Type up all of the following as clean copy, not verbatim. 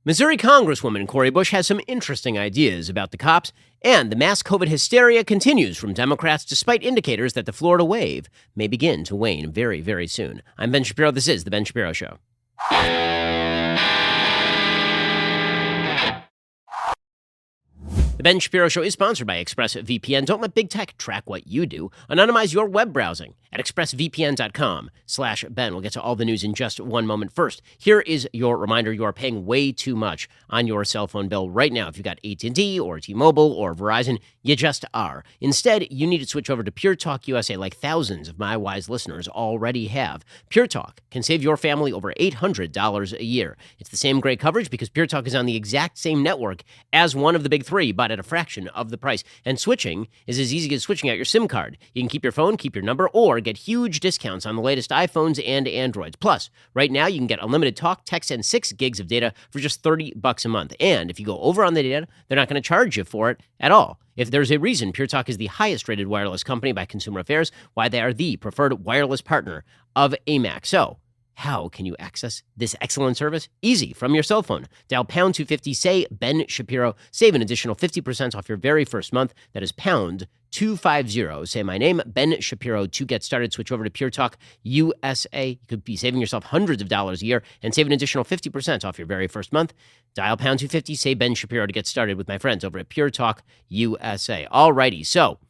Missouri Congresswoman Cori Bush has some interesting ideas about the cops, and the mass COVID hysteria continues from Democrats despite indicators that the Florida wave may begin to wane very, very soon. I'm Ben Shapiro. This is The Ben Shapiro Show. The Ben Shapiro Show is sponsored by ExpressVPN. Don't let big tech track what you do. Anonymize your web browsing at expressvpn.com/Ben. We'll get to all the news in just one moment. First, here is your reminder. You are paying way too much on your cell phone bill right now. If you've got AT&T or T-Mobile or Verizon, you just are. Instead, you need to switch over to Pure Talk USA like thousands of my wise listeners already have. Pure Talk can save your family over $800 a year. It's the same great coverage because Pure Talk is on the exact same network as one of the big three, but at a fraction of the price. And switching is as easy as switching out your SIM card. You can keep your phone, keep your number, or get huge discounts on the latest iPhones and Androids. Plus, right now you can get unlimited talk, text, and 6 gigs of data for just $30 a month. And if you go over on the data, they're not going to charge you for it at all. If there's a reason Pure Talk is the highest rated wireless company by Consumer Affairs, why they are the preferred wireless partner of AMAC. So, how can you access this excellent service? Easy, from your cell phone. Dial pound 250, say Ben Shapiro. Save an additional 50% off your very first month. That is pound 250. Say my name, Ben Shapiro, to get started. Switch over to Pure Talk USA. You could be saving yourself hundreds of dollars a year and save an additional 50% off your very first month. Dial pound 250, say Ben Shapiro to get started with my friends over at Pure Talk USA. Alrighty, so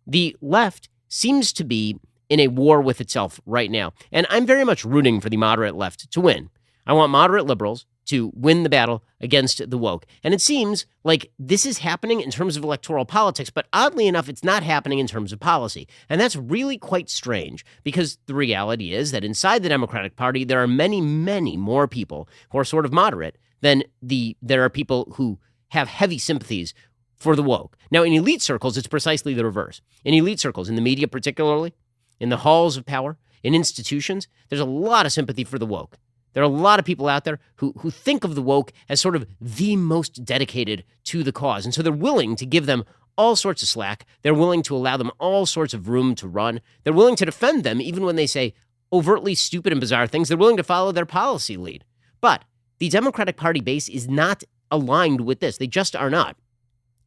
the left seems to be in a war with itself right now. And I'm very much rooting for the moderate left to win. I want moderate liberals to win the battle against the woke. And it seems like this is happening in terms of electoral politics, but oddly enough, it's not happening in terms of policy. And that's really quite strange because the reality is that inside the Democratic Party, there are many, many more people who are sort of moderate than there are people who have heavy sympathies for the woke. Now, in elite circles, it's precisely the reverse. In elite circles, in the media particularly, in the halls of power, in institutions, there's a lot of sympathy for the woke. There are a lot of people out there who think of the woke as sort of the most dedicated to the cause. And so they're willing to give them all sorts of slack. They're willing to allow them all sorts of room to run. They're willing to defend them even when they say overtly stupid and bizarre things. They're willing to follow their policy lead. But the Democratic Party base is not aligned with this. They just are not.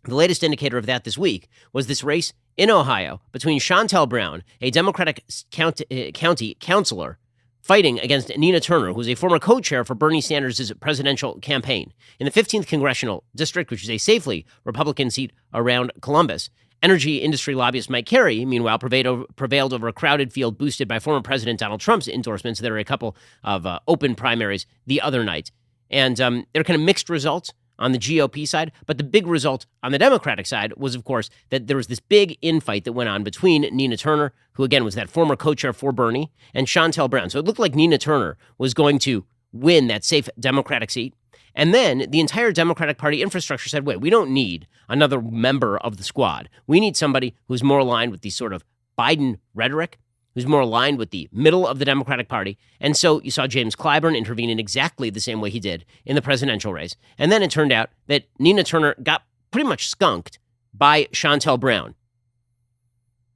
The latest indicator of that this week was this race in Ohio between Shontel Brown, a Democratic county councilor, fighting against Nina Turner, who is a former co-chair for Bernie Sanders' presidential campaign. In the 15th Congressional District, which is a safely Republican seat around Columbus, energy industry lobbyist Mike Carey, meanwhile, prevailed over a crowded field boosted by former President Donald Trump's endorsements. There were a couple of open primaries the other night. And there are kind of mixed results on the GOP side, but the big result on the Democratic side was, of course, that there was this big infight that went on between Nina Turner, who again was that former co-chair for Bernie, and Shontel Brown. So it looked like Nina Turner was going to win that safe Democratic seat. And then the entire Democratic Party infrastructure said, wait, we don't need another member of the squad. We need somebody who's more aligned with the sort of Biden rhetoric, who's more aligned with the middle of the Democratic Party. And so you saw James Clyburn intervene in exactly the same way he did in the presidential race. And then it turned out that Nina Turner got pretty much skunked by Shontel Brown.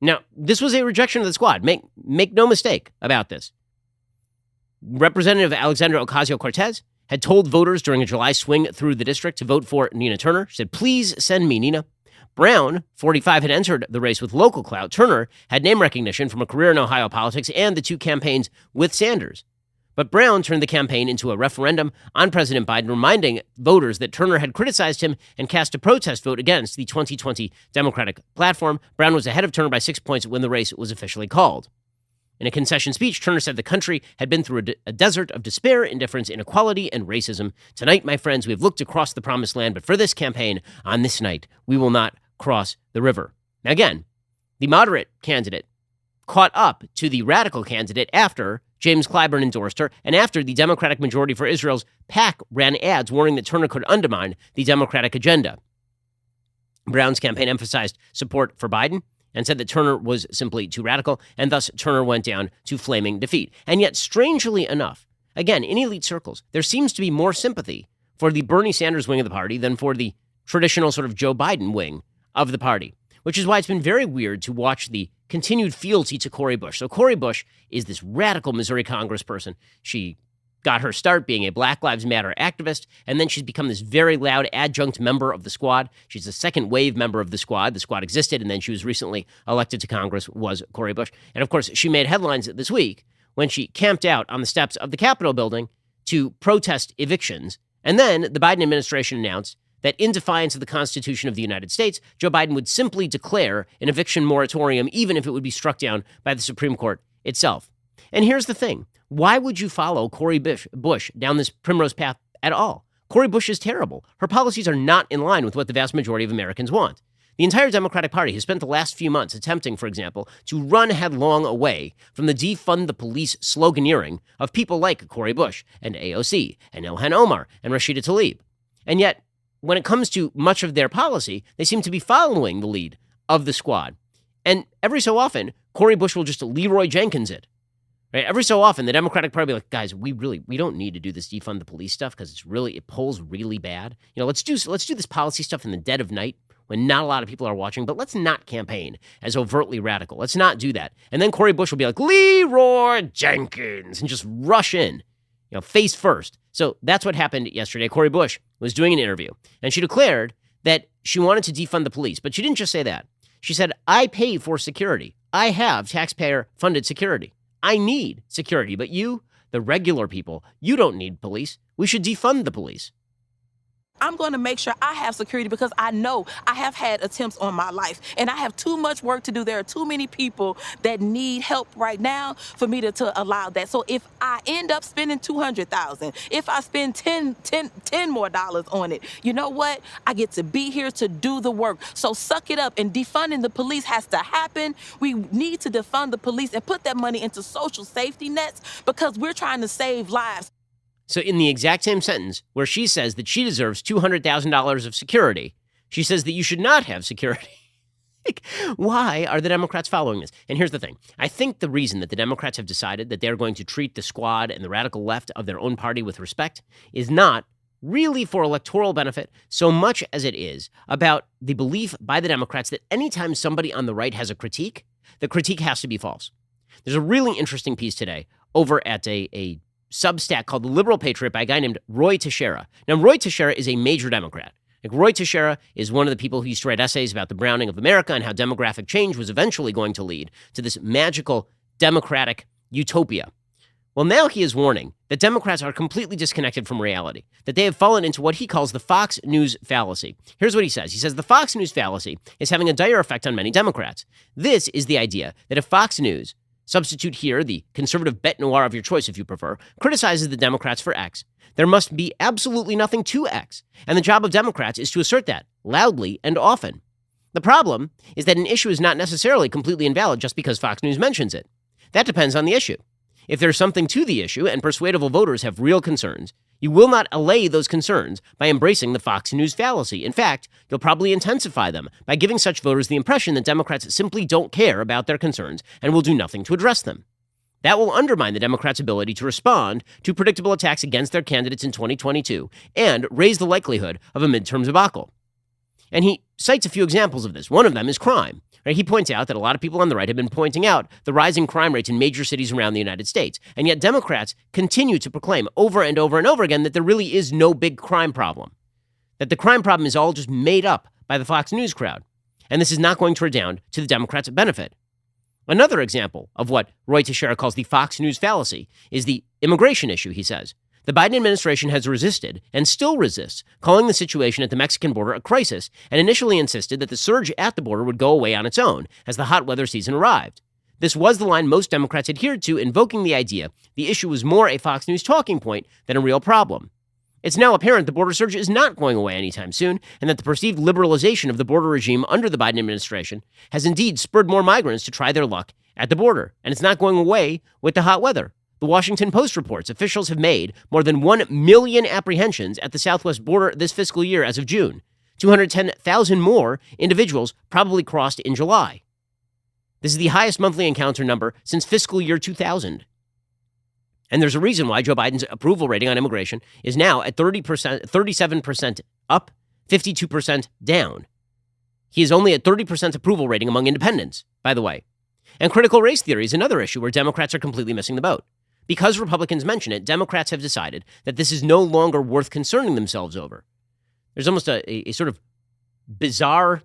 Now, this was a rejection of the squad. Make no mistake about this. Representative Alexandra Ocasio-Cortez had told voters during a July swing through the district to vote for Nina Turner. She said, please send me Nina. Brown, 45, had entered the race with local clout. Turner had name recognition from a career in Ohio politics and the two campaigns with Sanders. But Brown turned the campaign into a referendum on President Biden, reminding voters that Turner had criticized him and cast a protest vote against the 2020 Democratic platform. Brown was ahead of Turner by 6 points when the race was officially called. In a concession speech, Turner said the country had been through a desert of despair, indifference, inequality, and racism. Tonight, my friends, we have looked across the promised land, but for this campaign, on this night, we will not cross the river. Now, again, the moderate candidate caught up to the radical candidate after James Clyburn endorsed her and after the Democratic Majority for Israel's PAC ran ads warning that Turner could undermine the Democratic agenda. Brown's campaign emphasized support for Biden and said that Turner was simply too radical, and thus Turner went down to flaming defeat. And yet, strangely enough, again, in elite circles, there seems to be more sympathy for the Bernie Sanders wing of the party than for the traditional sort of Joe Biden wing of the party, which is why it's been very weird to watch the continued fealty to Cori Bush. So Cori Bush is this radical Missouri congressperson. She got her start being a Black Lives Matter activist, and then she's become this very loud adjunct member of the squad. She's a second wave member of the squad. The squad existed, and then she was recently elected to Congress, was Cori Bush. And of course, she made headlines this week when she camped out on the steps of the Capitol building to protest evictions. And then the Biden administration announced that in defiance of the Constitution of the United States, Joe Biden would simply declare an eviction moratorium, even if it would be struck down by the Supreme Court itself. And here's the thing. Why would you follow Cori Bush down this primrose path at all? Cori Bush is terrible. Her policies are not in line with what the vast majority of Americans want. The entire Democratic Party has spent the last few months attempting, for example, to run headlong away from the defund the police sloganeering of people like Cori Bush and AOC and Ilhan Omar and Rashida Tlaib. And yet, when it comes to much of their policy, they seem to be following the lead of the squad. And every so often, Cori Bush will just Leroy Jenkins it. Right? Every so often, the Democratic Party will be like, guys, we don't need to do this defund the police stuff because it polls really bad. Let's do this policy stuff in the dead of night when not a lot of people are watching, but let's not campaign as overtly radical. Let's not do that. And then Cori Bush will be like, Leroy Jenkins, and just rush in, face first. So that's what happened yesterday. Cori Bush was doing an interview, and she declared that she wanted to defund the police, but she didn't just say that. She said, I pay for security. I have taxpayer-funded security. I need security, but you, the regular people, you don't need police. We should defund the police. I'm going to make sure I have security because I know I have had attempts on my life and I have too much work to do. There are too many people that need help right now for me to allow that. So if I end up spending $200,000, if I spend $10 more on it, you know what? I get to be here to do the work. So suck it up, and defunding the police has to happen. We need to defund the police and put that money into social safety nets because we're trying to save lives. So in the exact same sentence where she says that she deserves $200,000 of security, she says that you should not have security. Why are the Democrats following this? And here's the thing. I think the reason that the Democrats have decided that they're going to treat the squad and the radical left of their own party with respect is not really for electoral benefit so much as it is about the belief by the Democrats that anytime somebody on the right has a critique, the critique has to be false. There's a really interesting piece today over at a Substack called The Liberal Patriot by a guy named Roy Teixeira. Now, Roy Teixeira is a major Democrat. Roy Teixeira is one of the people who used to write essays about the browning of America and how demographic change was eventually going to lead to this magical democratic utopia. Well, now he is warning that Democrats are completely disconnected from reality, that they have fallen into what he calls the Fox News fallacy. Here's what he says. He says the Fox News fallacy is having a dire effect on many Democrats. This is the idea that if Fox News, substitute here the conservative bête noire of your choice if you prefer, criticizes the Democrats for X, there must be absolutely nothing to X. And the job of Democrats is to assert that loudly and often. The problem is that an issue is not necessarily completely invalid just because Fox News mentions it. That depends on the issue. If there's something to the issue and persuadable voters have real concerns, you will not allay those concerns by embracing the Fox News fallacy. In fact, you'll probably intensify them by giving such voters the impression that Democrats simply don't care about their concerns and will do nothing to address them. That will undermine the Democrats' ability to respond to predictable attacks against their candidates in 2022 and raise the likelihood of a midterm debacle. And he cites a few examples of this. One of them is crime. Right? He points out that a lot of people on the right have been pointing out the rising crime rates in major cities around the United States. And yet Democrats continue to proclaim over and over and over again that there really is no big crime problem, that the crime problem is all just made up by the Fox News crowd. And this is not going to redound to the Democrats' benefit. Another example of what Roy Teixeira calls the Fox News fallacy is the immigration issue, he says. The Biden administration has resisted and still resists, calling the situation at the Mexican border a crisis, and initially insisted that the surge at the border would go away on its own as the hot weather season arrived. This was the line most Democrats adhered to, invoking the idea the issue was more a Fox News talking point than a real problem. It's now apparent the border surge is not going away anytime soon, and that the perceived liberalization of the border regime under the Biden administration has indeed spurred more migrants to try their luck at the border, and it's not going away with the hot weather. The Washington Post reports officials have made more than 1 million apprehensions at the southwest border this fiscal year as of June. 210,000 more individuals probably crossed in July. This is the highest monthly encounter number since fiscal year 2000. And there's a reason why Joe Biden's approval rating on immigration is now at 30%, 37% up, 52% down. He is only at 30% approval rating among independents, by the way. And critical race theory is another issue where Democrats are completely missing the boat. Because Republicans mention it, Democrats have decided that this is no longer worth concerning themselves over. There's almost a sort of bizarre,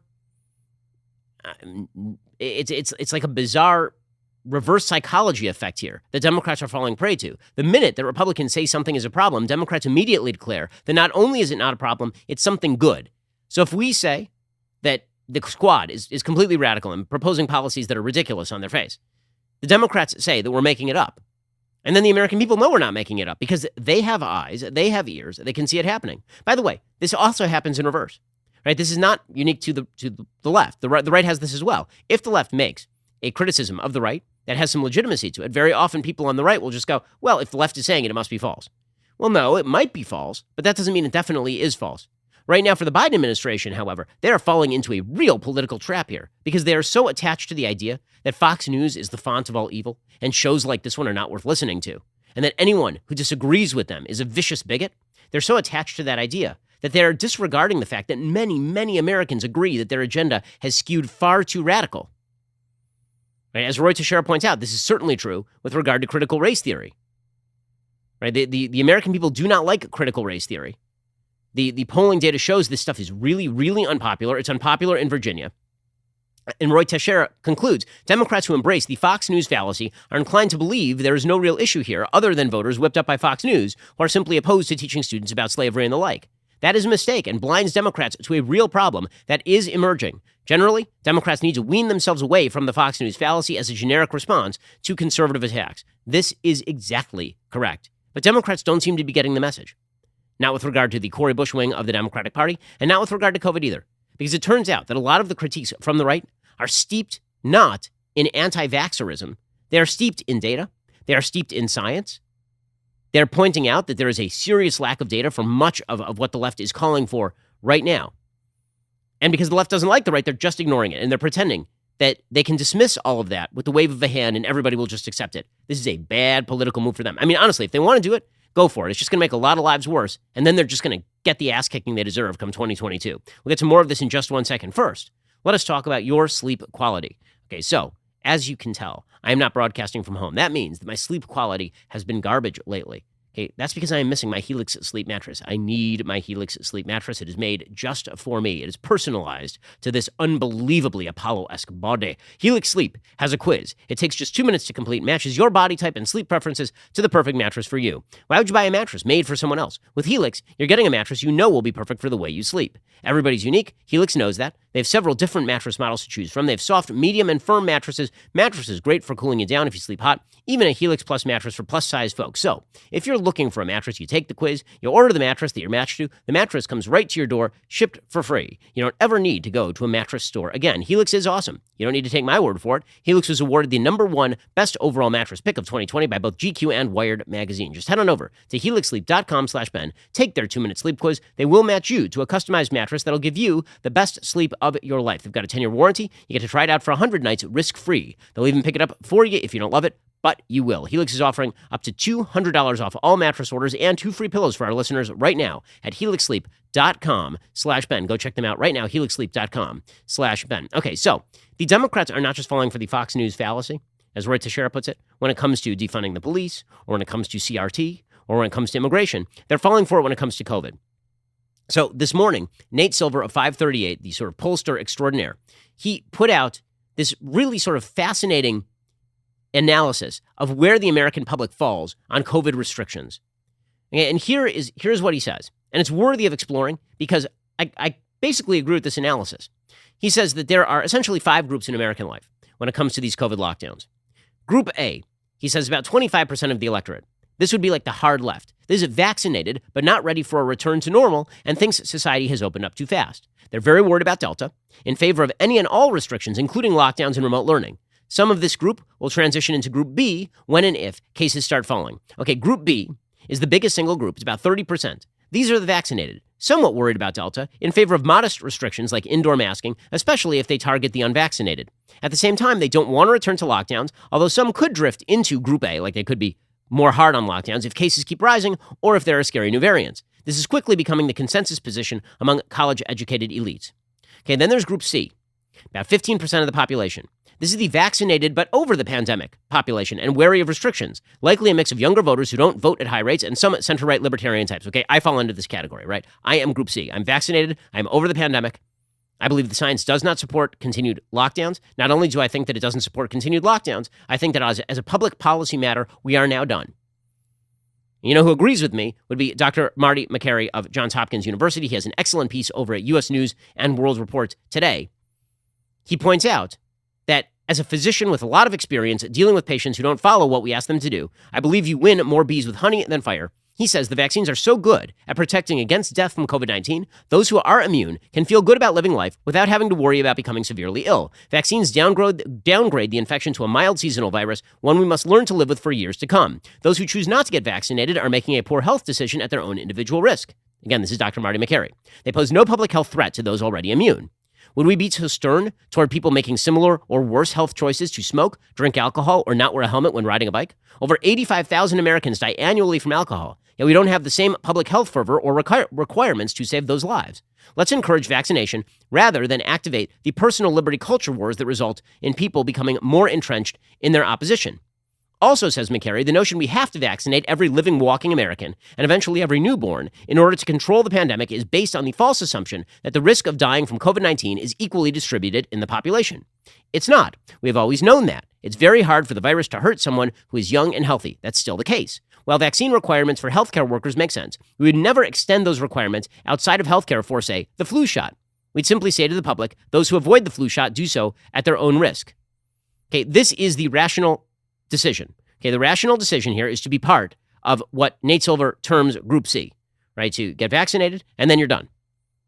it's like a bizarre reverse psychology effect here that Democrats are falling prey to. The minute that Republicans say something is a problem, Democrats immediately declare that not only is it not a problem, it's something good. So if we say that the squad is completely radical and proposing policies that are ridiculous on their face, the Democrats say that we're making it up. And then the American people know we're not making it up because they have eyes, they have ears, they can see it happening. By the way, this also happens in reverse, right? This is not unique to the left. The right has this as well. If the left makes a criticism of the right that has some legitimacy to it, very often people on the right will just go, well, if the left is saying it, it must be false. Well, no, it might be false, but that doesn't mean it definitely is false. Right now, for the Biden administration, however, they are falling into a real political trap here because they are so attached to the idea that Fox News is the font of all evil and shows like this one are not worth listening to, and that anyone who disagrees with them is a vicious bigot. They're so attached to that idea that they're disregarding the fact that many, many Americans agree that their agenda has skewed far too radical. Right? As Roy Teixeira points out, this is certainly true with regard to critical race theory. Right? The American people do not like critical race theory. The polling data shows this stuff is really, really unpopular. It's unpopular in Virginia. And Roy Teixeira concludes, Democrats who embrace the Fox News fallacy are inclined to believe there is no real issue here other than voters whipped up by Fox News who are simply opposed to teaching students about slavery and the like. That is a mistake and blinds Democrats to a real problem that is emerging. Generally, Democrats need to wean themselves away from the Fox News fallacy as a generic response to conservative attacks. This is exactly correct. But Democrats don't seem to be getting the message. Not with regard to the Cori Bush wing of the Democratic Party, and not with regard to COVID either. Because it turns out that a lot of the critiques from the right are steeped not in anti-vaxxerism. They are steeped in data. They are steeped in science. They're pointing out that there is a serious lack of data for much of what the left is calling for right now. And because the left doesn't like the right, they're just ignoring it. And they're pretending that they can dismiss all of that with the wave of a hand and everybody will just accept it. This is a bad political move for them. I mean, honestly, if they want to do it, go for it. It's just going to make a lot of lives worse, and then they're just going to get the ass kicking they deserve come 2022. We'll get to more of this in just 1 second. First, let us talk about your sleep quality. Okay, so as you can tell, I am not broadcasting from home. That means that my sleep quality has been garbage lately. Okay, that's because I am missing my Helix sleep mattress. I need my Helix sleep mattress. It is made just for me. It is personalized to this unbelievably Apollo-esque body. Helix Sleep has a quiz. It takes just 2 minutes to complete, matches your body type and sleep preferences to the perfect mattress for you. Why would you buy a mattress made for someone else? With Helix, you're getting a mattress you know will be perfect for the way you sleep. Everybody's unique. Helix knows that. They have several different mattress models to choose from. They have soft, medium, and firm mattresses. Mattresses great for cooling you down if you sleep hot. Even a Helix Plus mattress for plus-size folks. So, if you're looking for a mattress, you take the quiz, you order the mattress that you're matched to, the mattress comes right to your door, shipped for free. You don't ever need to go to a mattress store again. Helix is awesome. You don't need to take my word for it. Helix was awarded the #1 best overall mattress pick of 2020 by both GQ and Wired magazine. Just head on over to helixsleep.com/Ben. Take their 2-minute sleep quiz. They will match you to a customized mattress that'll give you the best sleep of your life. They've got a 10-year warranty. You get to try it out for 100 nights risk-free. They'll even pick it up for you if you don't love it, but you will. Helix is offering up to $200 off all mattress orders and 2 free pillows for our listeners right now at helixsleep.com/Ben. Go check them out right now, helixsleep.com/Ben. Okay, so the Democrats are not just falling for the Fox News fallacy, as Roy Teixeira puts it, when it comes to defunding the police, or when it comes to CRT, or when it comes to immigration. They're falling for it when it comes to COVID. So this morning, Nate Silver of 538, the sort of pollster extraordinaire, he put out this really sort of fascinating analysis of where the American public falls on COVID restrictions. And here's what he says. And it's worthy of exploring because I basically agree with this analysis. He says that there are essentially 5 groups in American life when it comes to these COVID lockdowns. Group A, he says about 25% of the electorate. This would be like the hard left. This is vaccinated, but not ready for a return to normal and thinks society has opened up too fast. They're very worried about Delta, in favor of any and all restrictions, including lockdowns and remote learning. Some of this group will transition into Group B when and if cases start falling. Okay, Group B is the biggest single group. It's about 30%. These are the vaccinated, somewhat worried about Delta, in favor of modest restrictions like indoor masking, especially if they target the unvaccinated. At the same time, they don't want to return to lockdowns, although some could drift into Group A, like they could be more hard on lockdowns if cases keep rising or if there are scary new variants. This is quickly becoming the consensus position among college-educated elites. Okay, then there's Group C, about 15% of the population. This is the vaccinated but over the pandemic population and wary of restrictions, likely a mix of younger voters who don't vote at high rates and some center-right libertarian types. Okay, I fall into this category, right? I am Group C. I'm vaccinated. I'm over the pandemic. I believe the science does not support continued lockdowns. Not only do I think that it doesn't support continued lockdowns, I think that as a public policy matter, we are now done. You know who agrees with me would be Dr. Marty McCary of Johns Hopkins University. He has an excellent piece over at U.S. News and World Report today. He points out that as a physician with a lot of experience dealing with patients who don't follow what we ask them to do, I believe you win more bees with honey than fire. He says the vaccines are so good at protecting against death from COVID-19, those who are immune can feel good about living life without having to worry about becoming severely ill. Vaccines downgrade the infection to a mild seasonal virus, one we must learn to live with for years to come. Those who choose not to get vaccinated are making a poor health decision at their own individual risk. Again, this is Dr. Marty McCary. They pose no public health threat to those already immune. Would we be so stern toward people making similar or worse health choices to smoke, drink alcohol, or not wear a helmet when riding a bike? Over 85,000 Americans die annually from alcohol, yet we don't have the same public health fervor or requirements to save those lives. Let's encourage vaccination rather than activate the personal liberty culture wars that result in people becoming more entrenched in their opposition. Also, says McCary, the notion we have to vaccinate every living, walking American and eventually every newborn in order to control the pandemic is based on the false assumption that the risk of dying from COVID-19 is equally distributed in the population. It's not. We have always known that. It's very hard for the virus to hurt someone who is young and healthy. That's still the case. While vaccine requirements for healthcare workers make sense, we would never extend those requirements outside of healthcare for, say, the flu shot. We'd simply say to the public, those who avoid the flu shot do so at their own risk. Okay, this is the rational decision. Okay, the rational decision here is to be part of what Nate Silver terms Group C, right? To get vaccinated, and then you're done.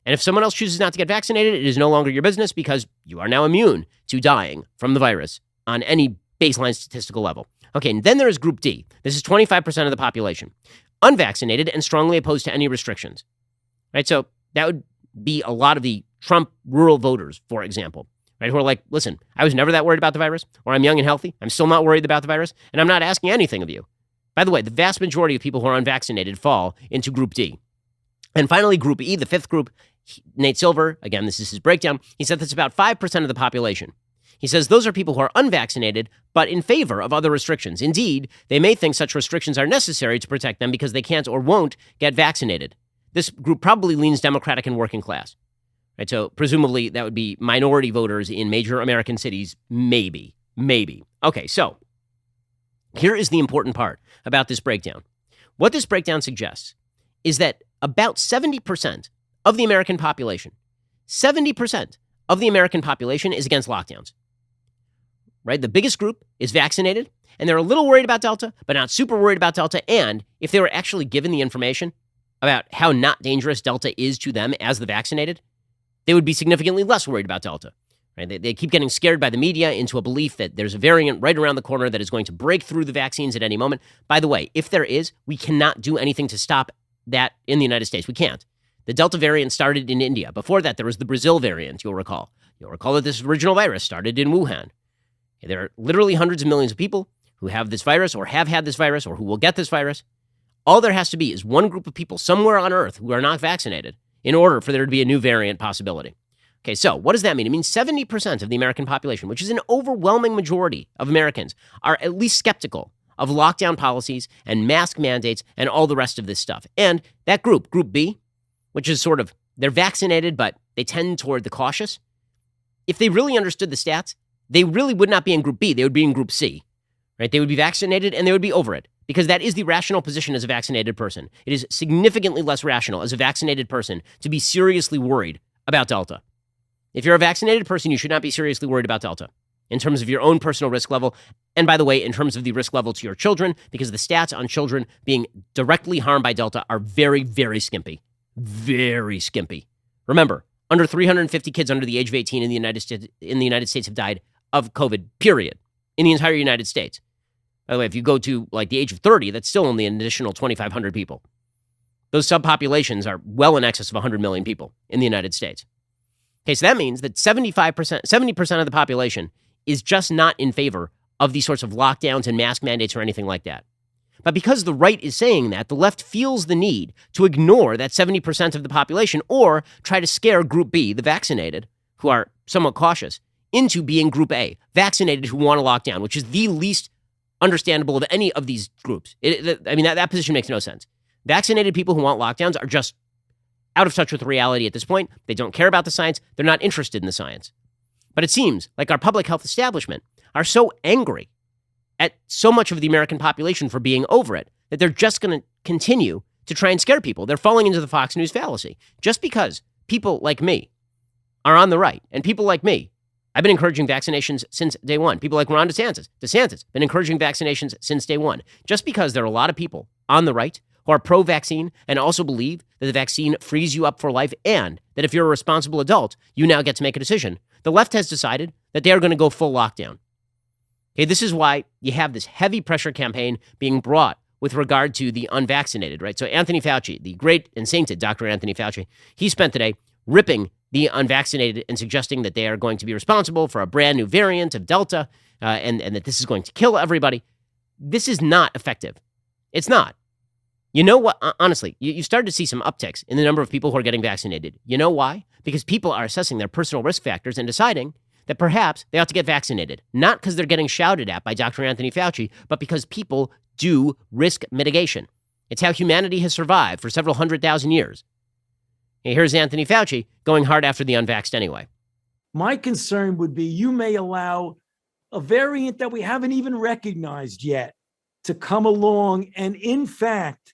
And if someone else chooses not to get vaccinated, it is no longer your business because you are now immune to dying from the virus on any baseline statistical level. Okay, and then there is Group D. This is 25% of the population. Unvaccinated and strongly opposed to any restrictions, right? So that would be a lot of the Trump rural voters, for example. Right, who are like, listen, I was never that worried about the virus, or I'm young and healthy. I'm still not worried about the virus, and I'm not asking anything of you. By the way, the vast majority of people who are unvaccinated fall into Group D. And finally, Group E, the fifth group, Nate Silver, again, this is his breakdown. He said that's about 5% of the population. He says those are people who are unvaccinated, but in favor of other restrictions. Indeed, they may think such restrictions are necessary to protect them because they can't or won't get vaccinated. This group probably leans Democratic and working class. Right, so presumably that would be minority voters in major American cities, maybe. Okay, so here is the important part about this breakdown. What this breakdown suggests is that about 70% of the American population, 70% of the American population is against lockdowns. Right, the biggest group is vaccinated, and they're a little worried about Delta, but not super worried about Delta. And if they were actually given the information about how not dangerous Delta is to them as the vaccinated, they would be significantly less worried about Delta. Right? They keep getting scared by the media into a belief that there's a variant right around the corner that is going to break through the vaccines at any moment. By the way, if there is, we cannot do anything to stop that in the United States. We can't. The Delta variant started in India. Before that, there was the Brazil variant, you'll recall. You'll recall that this original virus started in Wuhan. There are literally hundreds of millions of people who have this virus or have had this virus or who will get this virus. All there has to be is one group of people somewhere on Earth who are not vaccinated in order for there to be a new variant possibility. Okay, so what does that mean? It means 70% of the American population, which is an overwhelming majority of Americans, are at least skeptical of lockdown policies and mask mandates and all the rest of this stuff. And that group, Group B, which is sort of, they're vaccinated, but they tend toward the cautious. If they really understood the stats, they really would not be in Group B. They would be in Group C, right? They would be vaccinated and they would be over it, because that is the rational position as a vaccinated person. It is significantly less rational as a vaccinated person to be seriously worried about Delta. If you're a vaccinated person, you should not be seriously worried about Delta in terms of your own personal risk level. And by the way, in terms of the risk level to your children, because the stats on children being directly harmed by Delta are very, very skimpy. Very skimpy. Remember, under 350 kids under the age of 18 in the United States have died of COVID, period, in the entire United States. By the way, if you go to like the age of 30, that's still only an additional 2,500 people. Those subpopulations are well in excess of 100 million people in the United States. Okay, so that means that 70% of the population is just not in favor of these sorts of lockdowns and mask mandates or anything like that. But because the right is saying that, the left feels the need to ignore that 70% of the population or try to scare Group B, the vaccinated, who are somewhat cautious, into being group A, vaccinated who want to lock down, which is the least understandable of any of these groups. That position makes no sense. Vaccinated people who want lockdowns are just out of touch with reality at this point. They don't care about the science. They're not interested in the science. But it seems like our public health establishment are so angry at so much of the American population for being over it that they're just going to continue to try and scare people. They're falling into the Fox News fallacy. Just because people like me are on the right, and people like me, I've been encouraging vaccinations since day one. People like Ron DeSantis, been encouraging vaccinations since day one. Just because there are a lot of people on the right who are pro-vaccine and also believe that the vaccine frees you up for life and that if you're a responsible adult, you now get to make a decision, the left has decided that they are going to go full lockdown. Okay, this is why you have this heavy pressure campaign being brought with regard to the unvaccinated, right? So Anthony Fauci, the great and sainted Dr. Anthony Fauci, he spent the day ripping the unvaccinated and suggesting that they are going to be responsible for a brand new variant of Delta and that this is going to kill everybody. This is not effective. It's not. You know what? Honestly, you started to see some upticks in the number of people who are getting vaccinated. You know why? Because people are assessing their personal risk factors and deciding that perhaps they ought to get vaccinated, not because they're getting shouted at by Dr. Anthony Fauci, but because people do risk mitigation. It's how humanity has survived for several 100,000 years. And here's Anthony Fauci going hard after the unvaxxed anyway. My concern would be you may allow a variant that we haven't even recognized yet to come along and, in fact,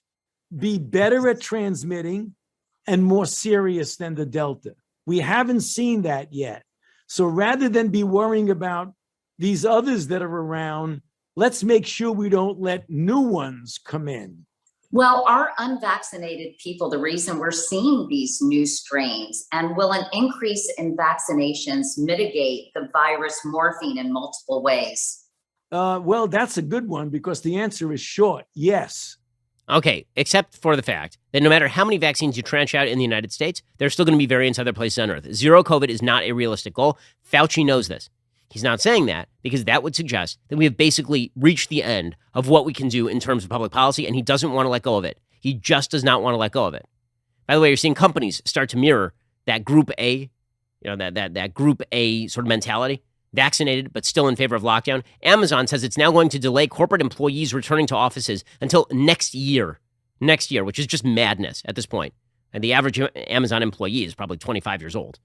be better at transmitting and more serious than the Delta. We haven't seen that yet. So rather than be worrying about these others that are around, let's make sure we don't let new ones come in. Well, are unvaccinated people the reason we're seeing these new strains? And will an increase in vaccinations mitigate the virus morphing in multiple ways? Well, that's a good one because the answer is short, yes. Okay, except for the fact that no matter how many vaccines you tranche out in the United States, there's still going to be variants other places on Earth. Zero COVID is not a realistic goal. Fauci knows this. He's not saying that because that would suggest that we have basically reached the end of what we can do in terms of public policy, and he doesn't want to let go of it. He just does not want to let go of it. By the way, you're seeing companies start to mirror that Group A, that Group A sort of mentality, vaccinated but still in favor of lockdown. Amazon says it's now going to delay corporate employees returning to offices until next year, which is just madness at this point. And the average Amazon employee is probably 25 years old.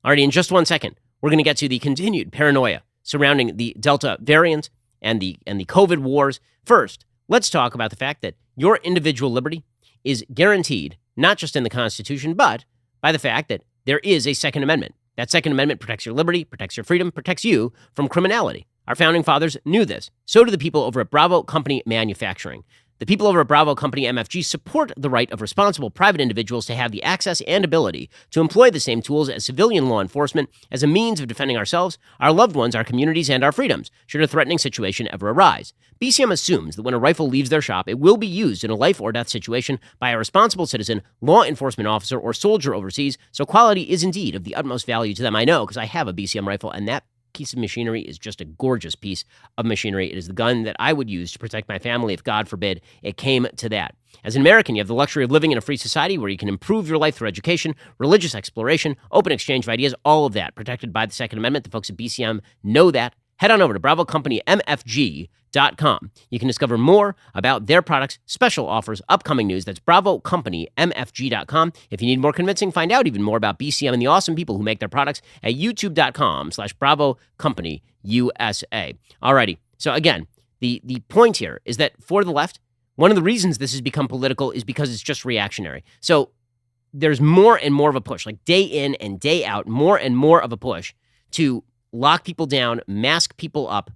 Alrighty, in just 1 second, we're going to get to the continued paranoia surrounding the Delta variant and the COVID wars. First, let's talk about the fact that your individual liberty is guaranteed not just in the Constitution, but by the fact that there is a Second Amendment. That Second Amendment protects your liberty, protects your freedom, protects you from criminality. Our founding fathers knew this. So do the people over at Bravo Company Manufacturing. The people over at Bravo Company MFG support the right of responsible private individuals to have the access and ability to employ the same tools as civilian law enforcement as a means of defending ourselves, our loved ones, our communities, and our freedoms, should a threatening situation ever arise. BCM assumes that when a rifle leaves their shop, it will be used in a life or death situation by a responsible citizen, law enforcement officer, or soldier overseas, so quality is indeed of the utmost value to them. I know, because I have a BCM rifle, and that piece of machinery is just a gorgeous piece of machinery. It is the gun that I would use to protect my family if, God forbid, it came to that. As an American, you have the luxury of living in a free society where you can improve your life through education, religious exploration, open exchange of ideas, all of that protected by the Second Amendment. The folks at BCM know that. Head on over to BravoCompanyMFG.com. You can discover more about their products, special offers, upcoming news. That's BravoCompanyMFG.com. If you need more convincing, find out even more about BCM and the awesome people who make their products at YouTube.com/BravoCompanyUSA. Alrighty. So again, the point here is that for the left, one of the reasons this has become political is because it's just reactionary. So there's more and more of a push, like day in and day out, more and more of a push to lock people down, mask people up.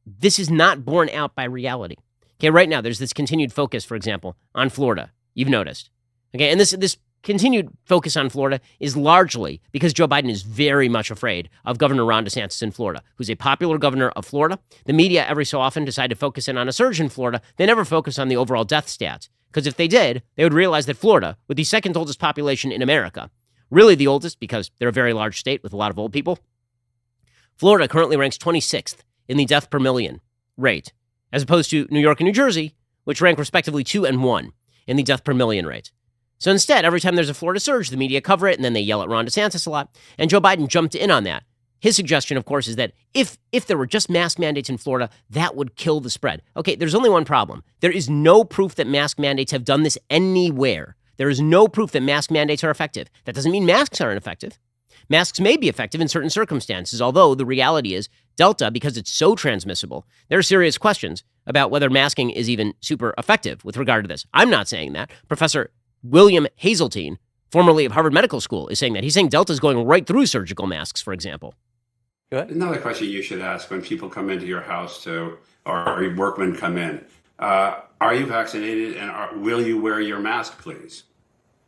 This is not borne out by reality. Okay, right now there's this continued focus, for example, on Florida. You've noticed. Okay, and this continued focus on Florida is largely because Joe Biden is very much afraid of Governor Ron DeSantis in Florida, who's a popular governor of Florida. The media every so often decide to focus in on a surge in Florida. They never focus on the overall death stats, because if they did, they would realize that Florida, with the second oldest population in America, really the oldest because they're a very large state with a lot of old people, Florida currently ranks 26th in the death per million rate, as opposed to New York and New Jersey, which rank respectively 2 and 1 in the death per million rate. So instead, every time there's a Florida surge, the media cover it, and then they yell at Ron DeSantis a lot. And Joe Biden jumped in on that. his suggestion, of course, is that if there were just mask mandates in Florida, that would kill the spread. Okay, there's only one problem. There is no proof that mask mandates have done this anywhere. There is no proof that mask mandates are effective. That doesn't mean masks aren't effective. Masks may be effective in certain circumstances, although the reality is Delta, because it's so transmissible, there are serious questions about whether masking is even super effective with regard to this. I'm not saying that. Professor William Hazeltine, formerly of Harvard Medical School, is saying that. He's saying Delta is going right through surgical masks, for example. Go ahead. Another question you should ask when people come into your house or workmen come in. Are you vaccinated and will you wear your mask, please?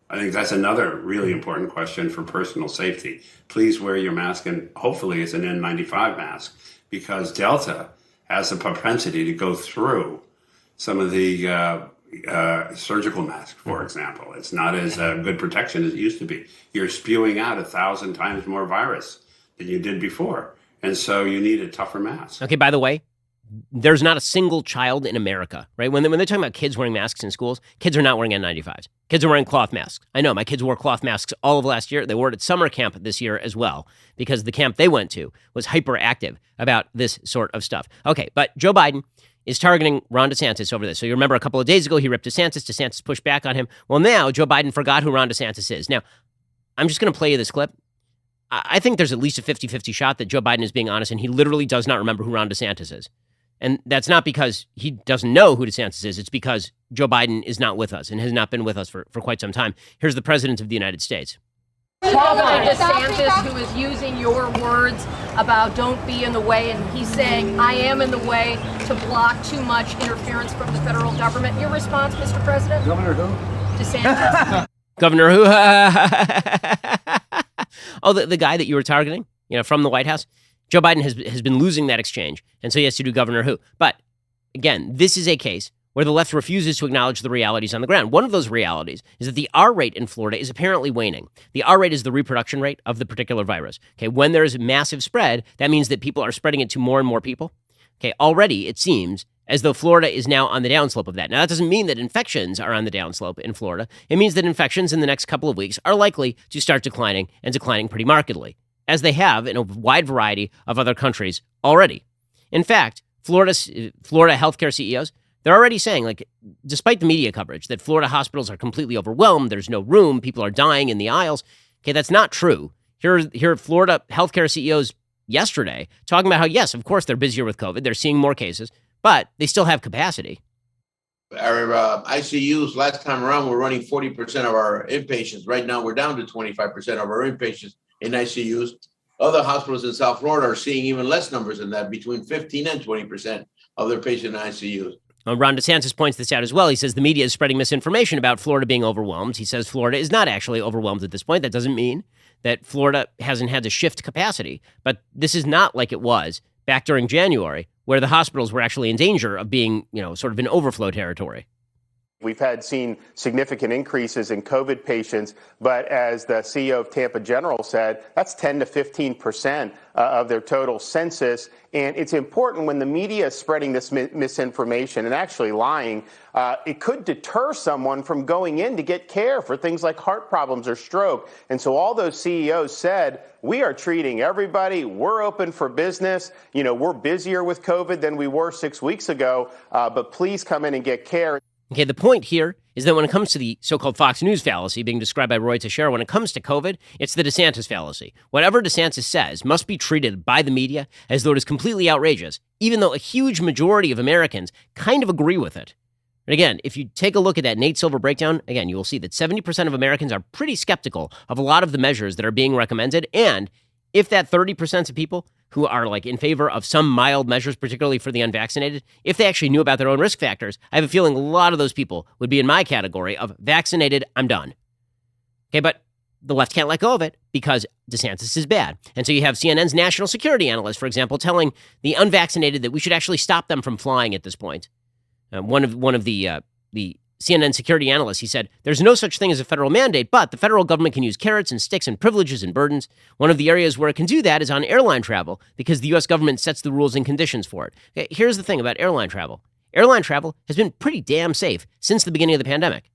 I think that's another really important question for personal safety. Please wear your mask, and hopefully it's an N95 mask, because Delta has a propensity to go through some of the surgical masks, for example. It's not as good protection as it used to be. You're spewing out 1,000 times more virus than you did before. And so you need a tougher mask. Okay, by the way, there's not a single child in America, right? When they're talking about kids wearing masks in schools, kids are not wearing N95s. Kids are wearing cloth masks. I know, my kids wore cloth masks all of last year. They wore it at summer camp this year as well, because the camp they went to was hyperactive about this sort of stuff. Okay, but Joe Biden is targeting Ron DeSantis over this. So you remember a couple of days ago, he ripped DeSantis. DeSantis pushed back on him. Well, now Joe Biden forgot who Ron DeSantis is. Now, I'm just going to play you this clip. I think there's at least a 50-50 shot that Joe Biden is being honest, and he literally does not remember who Ron DeSantis is. And that's not because he doesn't know who DeSantis is. It's because Joe Biden is not with us and has not been with us for quite some time. Here's the President of the United States. President DeSantis, who is using your words about don't be in the way, and he's saying, I am in the way to block too much interference from the federal government. Your response, Mr. President? Governor who? DeSantis. Governor who? Oh, the guy that you were targeting, from the White House? Joe Biden has been losing that exchange, and so he has to do Governor who. But again, this is a case where the left refuses to acknowledge the realities on the ground. One of those realities is that the R rate in Florida is apparently waning. The R rate is the reproduction rate of the particular virus. Okay, when there is massive spread, that means that people are spreading it to more and more people. Okay, already it seems as though Florida is now on the downslope of that. Now, that doesn't mean that infections are on the downslope in Florida. It means that infections in the next couple of weeks are likely to start declining, and declining pretty markedly, as they have in a wide variety of other countries already. In fact, Florida healthcare CEOs, they're already saying, despite the media coverage, that Florida hospitals are completely overwhelmed, there's no room, people are dying in the aisles. Okay, that's not true. Here are Florida healthcare CEOs yesterday talking about how, yes, of course, they're busier with COVID, they're seeing more cases, but they still have capacity. Our ICUs last time around were running 40% of our inpatients. Right now, we're down to 25% of our inpatients in ICUs. Other hospitals in South Florida are seeing even less numbers than that, between 15 and 20% of their patients in ICUs. Ron DeSantis points this out as well. He says the media is spreading misinformation about Florida being overwhelmed. He says Florida is not actually overwhelmed at this point. That doesn't mean that Florida hasn't had to shift capacity. But this is not like it was back during January, where the hospitals were actually in danger of being, sort of in overflow territory. We've seen significant increases in COVID patients, but as the CEO of Tampa General said, that's 10 to 15% of their total census. And it's important when the media is spreading this misinformation and actually lying, it could deter someone from going in to get care for things like heart problems or stroke. And so all those CEOs said, we are treating everybody. We're open for business. We're busier with COVID than we were 6 weeks ago, but please come in and get care. Okay, the point here is that when it comes to the so-called Fox News fallacy being described by Roy Teixeira, when it comes to COVID, it's the DeSantis fallacy. Whatever DeSantis says must be treated by the media as though it is completely outrageous, even though a huge majority of Americans kind of agree with it. And again, if you take a look at that Nate Silver breakdown, again, you will see that 70% of Americans are pretty skeptical of a lot of the measures that are being recommended. And if that 30% of people who are in favor of some mild measures, particularly for the unvaccinated, if they actually knew about their own risk factors, I have a feeling a lot of those people would be in my category of vaccinated, I'm done. Okay, but the left can't let go of it because DeSantis is bad. And so you have CNN's national security analyst, for example, telling the unvaccinated that we should actually stop them from flying at this point. One of the CNN security analysts, he said, there's no such thing as a federal mandate, but the federal government can use carrots and sticks and privileges and burdens. One of the areas where it can do that is on airline travel because the U.S. government sets the rules and conditions for it. Okay, here's the thing about airline travel. Airline travel has been pretty damn safe since the beginning of the pandemic.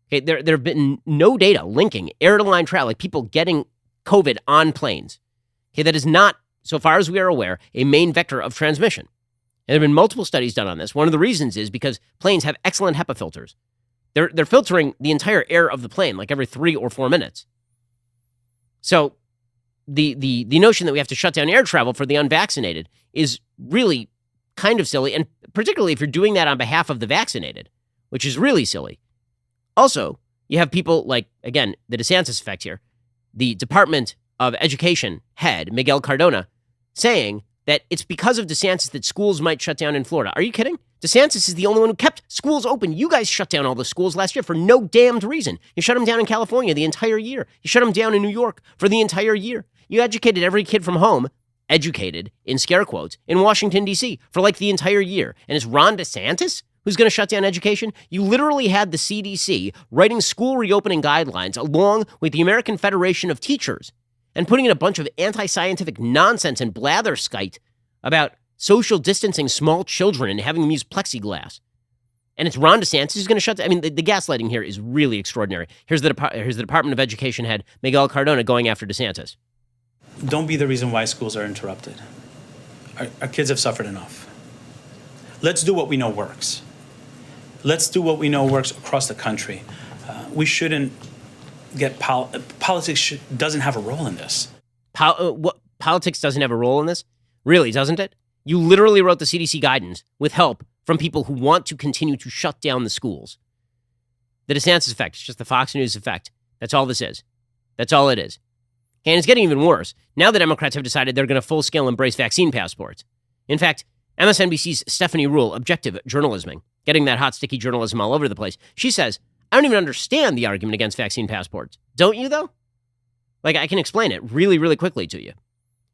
Okay, there have been no data linking airline travel, people getting COVID on planes. Okay, that is not so far as we are aware, a main vector of transmission. And there have been multiple studies done on this. One of the reasons is because planes have excellent HEPA filters. They're filtering the entire air of the plane like every 3 or 4 minutes. So the notion that we have to shut down air travel for the unvaccinated is really kind of silly, and particularly if you're doing that on behalf of the vaccinated, which is really silly. Also, you have people like, again, the DeSantis effect here, the Department of Education head, Miguel Cardona, saying that it's because of DeSantis that schools might shut down in Florida. Are you kidding? DeSantis is the only one who kept schools open. You guys shut down all the schools last year for no damned reason. You shut them down in California the entire year. You shut them down in New York for the entire year. You educated every kid from home, educated, in scare quotes, in Washington, D.C. for like the entire year. And it's Ron DeSantis who's going to shut down education? You literally had the CDC writing school reopening guidelines along with the American Federation of Teachers and putting in a bunch of anti-scientific nonsense and blatherskite about social distancing small children and having them use plexiglass. And it's Ron DeSantis who's going to shut down. I mean, the gaslighting here is really extraordinary. Here's the Department of Education head, Miguel Cardona, going after DeSantis. Don't be the reason why schools are interrupted. Our kids have suffered enough. Let's do what we know works. Let's do what we know works across the country. We shouldn't get politics doesn't have a role in this. Politics doesn't have a role in this? Really, doesn't it? You literally wrote the CDC guidance with help from people who want to continue to shut down the schools. The DeSantis effect, it's just the Fox News effect. That's all this is. That's all it is. And it's getting even worse. Now the Democrats have decided they're going to full-scale embrace vaccine passports. In fact, MSNBC's Stephanie Ruhle, objective journalisming, getting that hot, sticky journalism all over the place, she says, I don't even understand the argument against vaccine passports. Don't you, though? Like, I can explain it really, really quickly to you.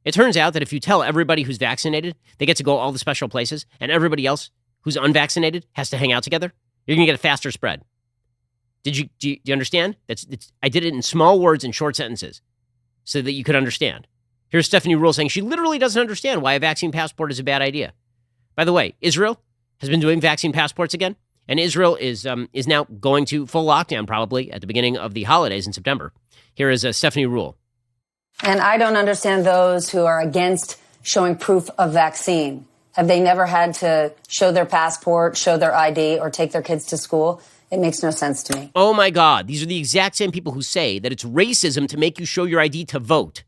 It turns out that if you tell everybody who's vaccinated they get to go all the special places, and everybody else who's unvaccinated has to hang out together, you're going to get a faster spread. Do you understand? I did it in small words and short sentences so that you could understand. Here's Stephanie Ruhle saying she literally doesn't understand why a vaccine passport is a bad idea. By the way, Israel has been doing vaccine passports again, and Israel is now going to full lockdown probably at the beginning of the holidays in September. Here is Stephanie Ruhle. And I don't understand those who are against showing proof of vaccine. Have they never had to show their passport, show their ID, or take their kids to school? It makes no sense to me. Oh my God. These are the exact same people who say that it's racism to make you show your ID to vote.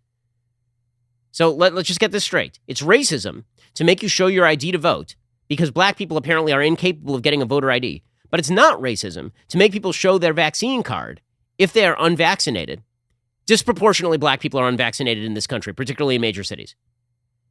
So let's just get this straight. It's racism to make you show your ID to vote because black people apparently are incapable of getting a voter ID. But it's not racism to make people show their vaccine card if they are unvaccinated. Disproportionately black people are unvaccinated in this country, particularly in major cities.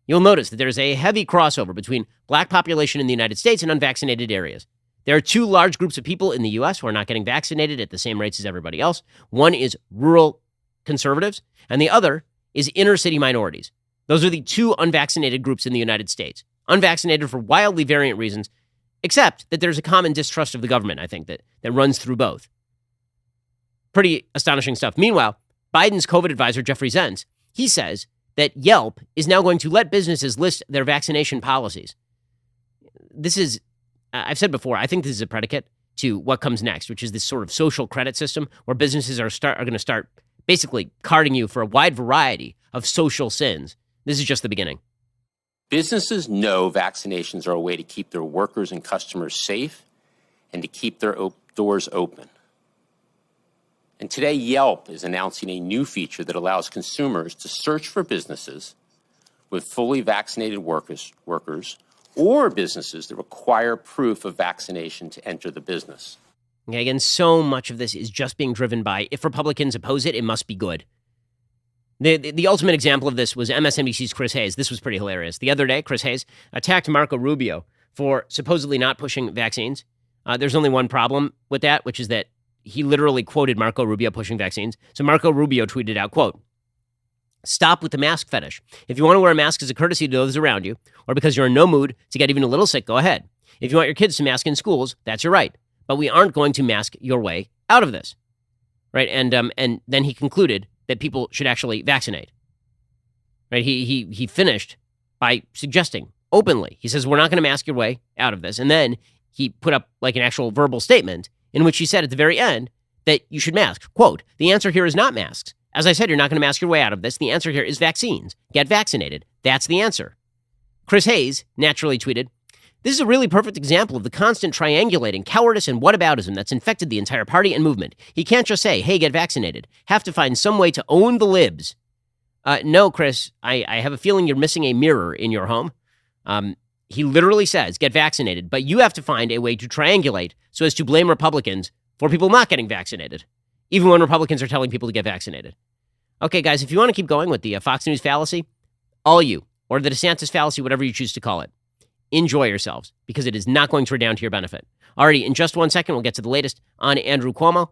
You'll notice that there's a heavy crossover between black population in the United States and unvaccinated areas. There are two large groups of people in the U.S. who are not getting vaccinated at the same rates as everybody else. One is rural conservatives, and the other is inner city minorities. Those are the two unvaccinated groups in the United States. Unvaccinated for wildly variant reasons, except that there's a common distrust of the government, I think, that runs through both. Pretty astonishing stuff. Meanwhile, Biden's COVID advisor, Jeffrey Zients, he says that Yelp is now going to let businesses list their vaccination policies. This is, I've said before, I think this is a predicate to what comes next, which is this sort of social credit system where businesses are going to start basically carding you for a wide variety of social sins. This is just the beginning. Businesses know vaccinations are a way to keep their workers and customers safe and to keep their doors open. And today, Yelp is announcing a new feature that allows consumers to search for businesses with fully vaccinated workers or businesses that require proof of vaccination to enter the business. Okay, again, so much of this is just being driven by, if Republicans oppose it, it must be good. The ultimate example of this was MSNBC's Chris Hayes. This was pretty hilarious. The other day, Chris Hayes attacked Marco Rubio for supposedly not pushing vaccines. There's only one problem with that, which is that he literally quoted Marco Rubio pushing vaccines. So Marco Rubio tweeted out, quote, "Stop with the mask fetish. If you want to wear a mask as a courtesy to those around you, or because you're in no mood to get even a little sick, go ahead. If you want your kids to mask in schools, that's your right. But we aren't going to mask your way out of this." Right? And then he concluded that people should actually vaccinate. Right? He finished by suggesting openly, he says, we're not going to mask your way out of this. And then he put up like an actual verbal statement in which he said at the very end that you should mask. Quote, "The answer here is not masks. As I said, you're not going to mask your way out of this. The answer here is vaccines. Get vaccinated. That's the answer. Chris Hayes naturally tweeted, "This is a really perfect example of the constant triangulating, cowardice, and whataboutism that's infected the entire party and movement. He can't just say, hey, get vaccinated. Have to find some way to own the libs." No, Chris, I have a feeling you're missing a mirror in your home. He literally says, get vaccinated, but you have to find a way to triangulate so as to blame Republicans for people not getting vaccinated, even when Republicans are telling people to get vaccinated. Okay, guys, if you want to keep going with the Fox News fallacy, all you, or the DeSantis fallacy, whatever you choose to call it, enjoy yourselves, because it is not going to redound to your benefit. Alrighty, in just 1 second, we'll get to the latest on Andrew Cuomo.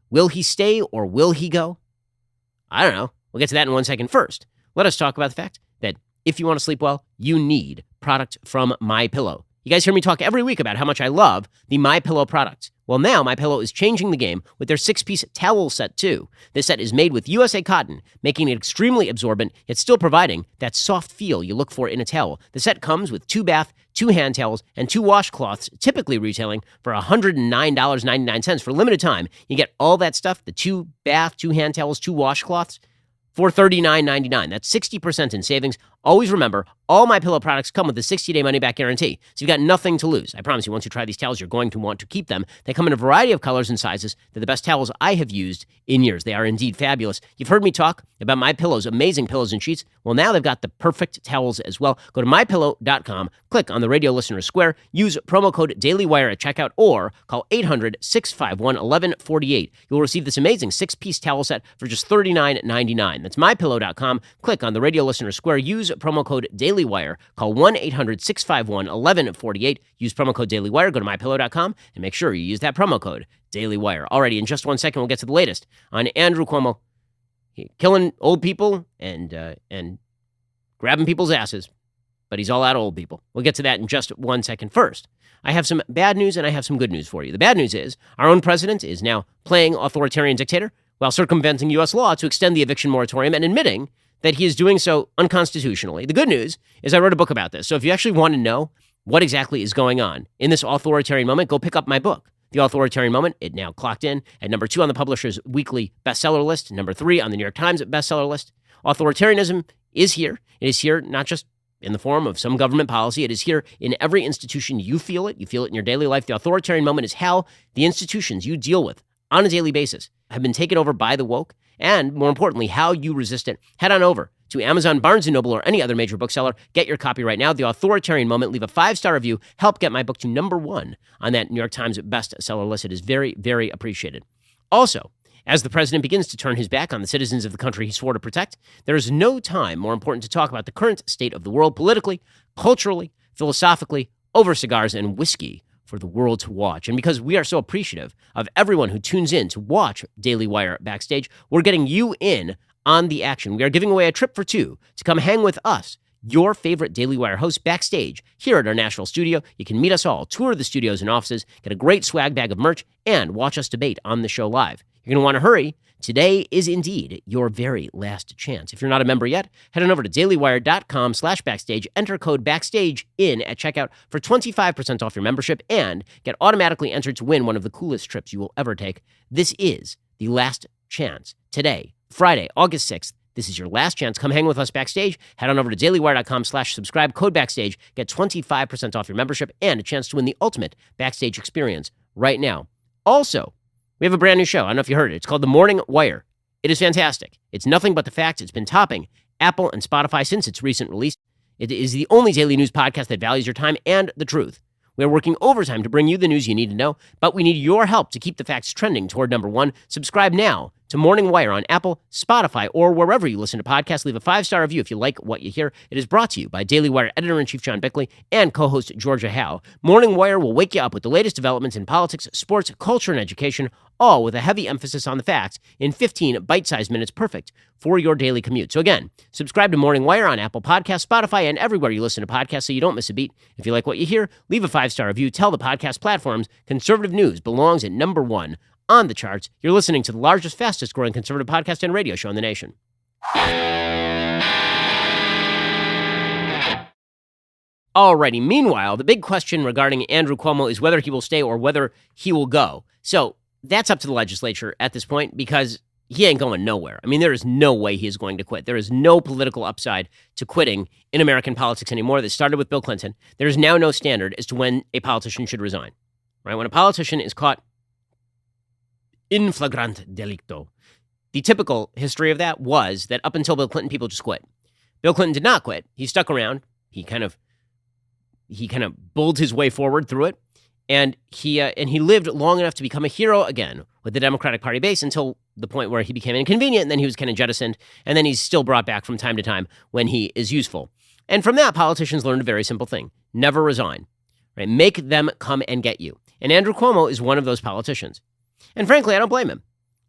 Will he stay or will he go? I don't know. We'll get to that in 1 second. First, let us talk about the fact that if you want to sleep well, you need product from MyPillow. You guys hear me talk every week about how much I love the MyPillow products. Well, now MyPillow is changing the game with their 6-piece towel set, too. This set is made with USA cotton, making it extremely absorbent, yet still providing that soft feel you look for in a towel. The set comes with 2 bath, 2 hand towels, and 2 washcloths, typically retailing for $109.99 for a limited time. You get all that stuff, the 2 bath, 2 hand towels, 2 washcloths, for $39.99. That's 60% in savings. Always remember, all MyPillow products come with a 60-day money-back guarantee, so you've got nothing to lose. I promise you, once you try these towels, you're going to want to keep them. They come in a variety of colors and sizes. They're the best towels I have used in years. They are indeed fabulous. You've heard me talk about MyPillow's amazing pillows and sheets. Well, now they've got the perfect towels as well. Go to MyPillow.com, click on the radio listener square, use promo code DailyWire at checkout, or call 800-651-1148. You'll receive this amazing 6-piece towel set for just $39.99. That's MyPillow.com. Click on the radio listener square, use promo code DailyWire. Call 1-800-651-1148. Use promo code DailyWire. Go to MyPillow.com and make sure you use that promo code DailyWire. Alrighty, in just 1 second, we'll get to the latest on Andrew Cuomo killing old people and grabbing people's asses, but he's all out of old people. We'll get to that in just 1 second. First, I have some bad news and I have some good news for you. The bad news is our own president is now playing authoritarian dictator while circumventing U.S. law to extend the eviction moratorium and admitting that he is doing so unconstitutionally. The good news is I wrote a book about this. So if you actually want to know what exactly is going on in this authoritarian moment, go pick up my book, The Authoritarian Moment. It now clocked in at number 2 on the publisher's weekly bestseller list, number 3 on the New York Times bestseller list. Authoritarianism is here. It is here not just in the form of some government policy. It is here in every institution. You feel it. You feel it in your daily life. The authoritarian moment is how the institutions you deal with on a daily basis have been taken over by the woke, and more importantly, how you resist it. Head on over to Amazon, Barnes & Noble, or any other major bookseller. Get your copy right now. The Authoritarian Moment. Leave a 5-star review. Help get my book to number 1 on that New York Times bestseller list. It is very, very appreciated. Also, as the president begins to turn his back on the citizens of the country he swore to protect, there is no time more important to talk about the current state of the world politically, culturally, philosophically, over cigars and whiskey for the world to watch. And because we are so appreciative of everyone who tunes in to watch Daily Wire Backstage, we're getting you in on the action. We are giving away a trip for 2 to come hang with us, your favorite Daily Wire hosts, backstage here at our Nashville studio. You can meet us all, tour the studios and offices, get a great swag bag of merch, and watch us debate on the show live. You're going to want to hurry. Today is indeed your very last chance. If you're not a member yet, head on over to dailywire.com/backstage, enter code backstage in at checkout for 25% off your membership, and get automatically entered to win one of the coolest trips you will ever take. This is the last chance. Today, Friday, August 6th, this is your last chance. Come hang with us backstage. Head on over to dailywire.com/subscribe, code backstage, get 25% off your membership, and a chance to win the ultimate backstage experience right now. Also, we have a brand new show. I don't know if you heard it. It's called The Morning Wire. It is fantastic. It's nothing but the facts. It's been topping Apple and Spotify since its recent release. It is the only daily news podcast that values your time and the truth. We are working overtime to bring you the news you need to know, but we need your help to keep the facts trending toward number 1. Subscribe now to Morning Wire on Apple, Spotify, or wherever you listen to podcasts. Leave a 5-star review if you like what you hear. It is brought to you by Daily Wire editor-in-chief John Bickley and co-host Georgia Howe. Morning Wire will wake you up with the latest developments in politics, sports, culture, and education, all with a heavy emphasis on the facts in 15 bite-sized minutes, perfect for your daily commute. So again, subscribe to Morning Wire on Apple Podcasts, Spotify, and everywhere you listen to podcasts so you don't miss a beat. If you like what you hear, leave a 5-star review. Tell the podcast platforms conservative news belongs at number 1 on the charts. You're listening to the largest, fastest growing conservative podcast and radio show in the nation. Alrighty, meanwhile, the big question regarding Andrew Cuomo is whether he will stay or whether he will go. So that's up to the legislature at this point, because he ain't going nowhere. I mean, there is no way he is going to quit. There is no political upside to quitting in American politics anymore. That started with Bill Clinton. There is now no standard as to when a politician should resign. Right? When a politician is caught in flagrante delicto, the typical history of that was that up until Bill Clinton, people just quit. Bill Clinton did not quit. He stuck around. He kind of bulled his way forward through it. And he lived long enough to become a hero again with the Democratic Party base until the point where he became inconvenient, and then he was kind of jettisoned, and then he's still brought back from time to time when he is useful. And from that, politicians learned a very simple thing: never resign. Right? Make them come and get you. And Andrew Cuomo is one of those politicians. And frankly, I don't blame him.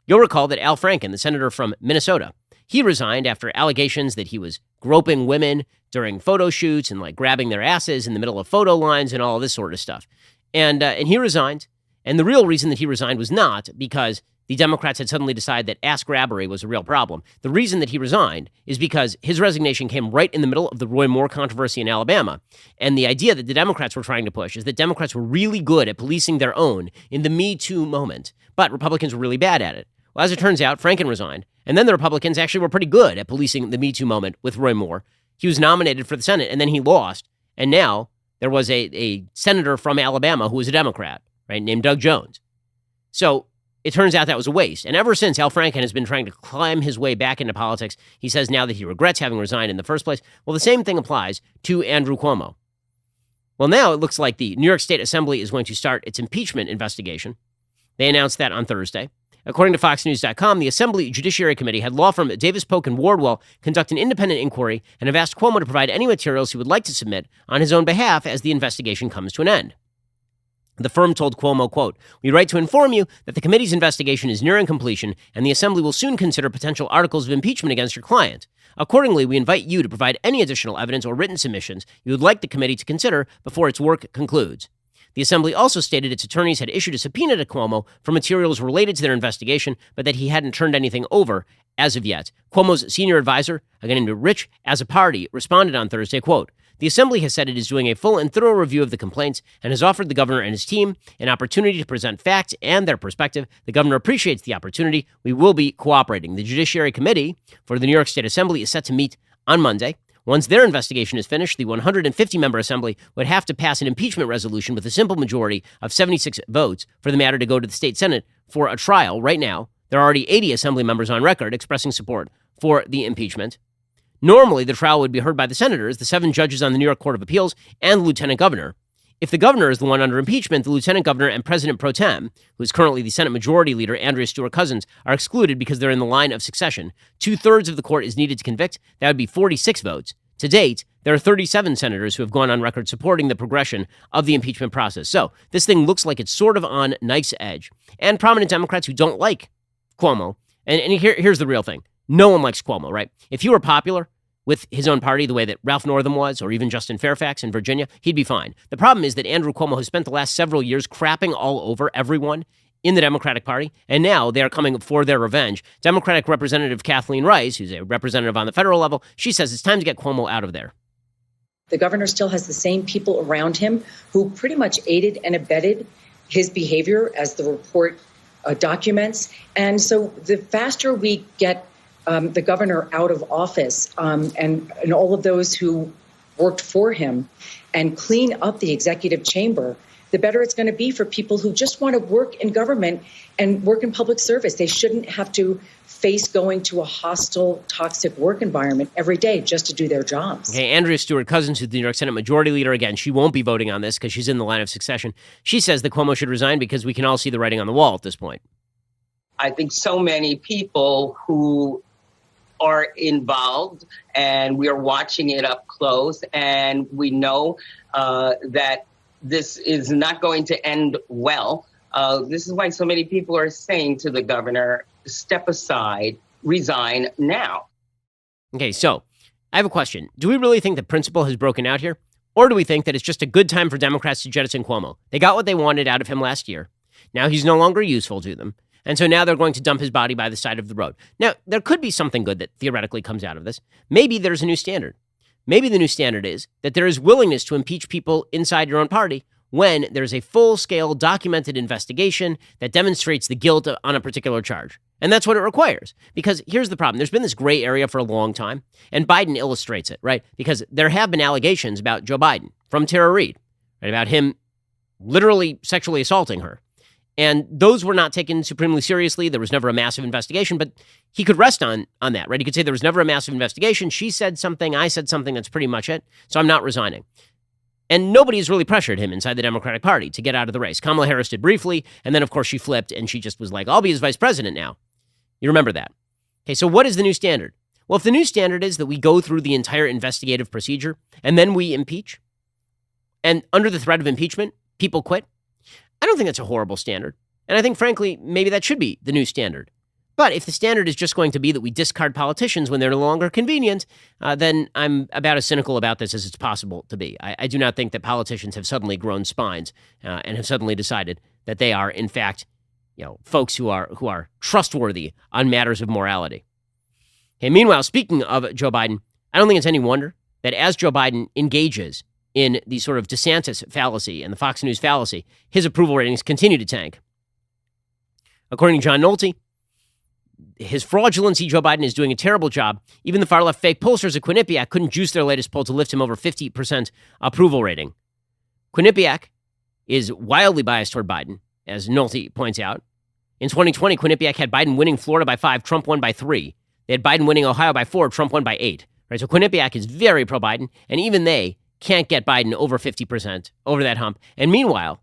You'll recall that Al Franken, the senator from Minnesota, he resigned after allegations that he was groping women during photo shoots and like grabbing their asses in the middle of photo lines and all of this sort of stuff. And he resigned. And the real reason that he resigned was not because the Democrats had suddenly decided that ass grabbery was a real problem. The reason that he resigned is because his resignation came right in the middle of the Roy Moore controversy in Alabama. And the idea that the Democrats were trying to push is that Democrats were really good at policing their own in the Me Too moment, but Republicans were really bad at it. Well, as it turns out, Franken resigned. And then the Republicans actually were pretty good at policing the Me Too moment with Roy Moore. He was nominated for the Senate, and then he lost. And now there was a senator from Alabama who was a Democrat, right, named Doug Jones. So it turns out that was a waste. And ever since, Al Franken has been trying to climb his way back into politics. He says now that he regrets having resigned in the first place. Well, the same thing applies to Andrew Cuomo. Well, now it looks like the New York State Assembly is going to start its impeachment investigation. They announced that on Thursday. According to FoxNews.com, the Assembly Judiciary Committee had law firm Davis Polk and Wardwell conduct an independent inquiry and have asked Cuomo to provide any materials he would like to submit on his own behalf as the investigation comes to an end. The firm told Cuomo, quote, "We write to inform you that the committee's investigation is nearing completion and the Assembly will soon consider potential articles of impeachment against your client. Accordingly, we invite you to provide any additional evidence or written submissions you would like the committee to consider before its work concludes." The Assembly also stated its attorneys had issued a subpoena to Cuomo for materials related to their investigation, but that he hadn't turned anything over as of yet. Cuomo's senior advisor, a guy named Rich Azzopardi, responded on Thursday, quote, "The Assembly has said it is doing a full and thorough review of the complaints and has offered the governor and his team an opportunity to present facts and their perspective. The governor appreciates the opportunity. We will be cooperating." The Judiciary Committee for the New York State Assembly is set to meet on Monday. Once their investigation is finished, the 150-member Assembly would have to pass an impeachment resolution with a simple majority of 76 votes for the matter to go to the state Senate for a trial. Right now, there are already 80 Assembly members on record expressing support for the impeachment. Normally, the trial would be heard by the senators, the 7 judges on the New York Court of Appeals, and the lieutenant governor. If the governor is the one under impeachment, the lieutenant governor and president pro tem, who is currently the Senate Majority Leader, Andrea Stewart Cousins, are excluded because they're in the line of succession. 2/3 of the court is needed to convict. That would be 46 votes. To date, there are 37 senators who have gone on record supporting the progression of the impeachment process. So this thing looks like it's sort of on knife's edge. And prominent Democrats who don't like Cuomo, and here's the real thing. No one likes Cuomo, right? If he were popular with his own party the way that Ralph Northam was, or even Justin Fairfax in Virginia, he'd be fine. The problem is that Andrew Cuomo has spent the last several years crapping all over everyone in the Democratic Party, and now they are coming for their revenge. Democratic Representative Kathleen Rice, who's a representative on the federal level, she says it's time to get Cuomo out of there. The governor still has the same people around him who pretty much aided and abetted his behavior, as the report documents. And so the faster we get the governor out of office and all of those who worked for him and clean up the executive chamber, the better it's going to be for people who just want to work in government and work in public service. They shouldn't have to face going to a hostile, toxic work environment every day just to do their jobs. Okay, Andrea Stewart Cousins, who's the New York Senate Majority Leader, again, she won't be voting on this because she's in the line of succession. She says that Cuomo should resign because we can all see the writing on the wall at this point. I think so many people who are involved, and we are watching it up close, and we know that this is not going to end well. This is why so many people are saying to the governor, step aside, resign now. Okay, so I have a question. Do we really think the principle has broken out here? Or do we think that it's just a good time for Democrats to jettison Cuomo? They got what they wanted out of him last year. Now he's no longer useful to them. And so now they're going to dump his body by the side of the road. Now, there could be something good that theoretically comes out of this. Maybe there's a new standard. Maybe the new standard is that there is willingness to impeach people inside your own party when there's a full-scale documented investigation that demonstrates the guilt on a particular charge. And that's what it requires. Because here's the problem. There's been this gray area for a long time, and Biden illustrates it, right? Because there have been allegations about Joe Biden from Tara Reade, right, about him literally sexually assaulting her. And those were not taken supremely seriously. There was never a massive investigation, but he could rest on that, right? He could say there was never a massive investigation. She said something. I said something. That's pretty much it. So I'm not resigning. And nobody has really pressured him inside the Democratic Party to get out of the race. Kamala Harris did briefly, and then, of course, she flipped, and she just was like, I'll be his vice president now. You remember that. Okay, so what is the new standard? Well, if the new standard is that we go through the entire investigative procedure, and then we impeach, and under the threat of impeachment, people quit, I don't think that's a horrible standard. And I think, frankly, maybe that should be the new standard. But if the standard is just going to be that we discard politicians when they're no longer convenient, then I'm about as cynical about this as it's possible to be. I do not think that politicians have suddenly grown spines and have suddenly decided that they are, in fact, folks who are trustworthy on matters of morality. Okay, meanwhile, speaking of Joe Biden, I don't think it's any wonder that as Joe Biden engages in the sort of DeSantis fallacy and the Fox News fallacy, his approval ratings continue to tank. According to John Nolte, his fraudulency, Joe Biden is doing a terrible job. Even the far-left fake pollsters at Quinnipiac couldn't juice their latest poll to lift him over 50% approval rating. Quinnipiac is wildly biased toward Biden, as Nolte points out. In 2020, Quinnipiac had Biden winning Florida by 5, Trump won by 3. They had Biden winning Ohio by 4, Trump won by 8. Right? So Quinnipiac is very pro-Biden, and even they can't get Biden over 50%, over that hump. And meanwhile,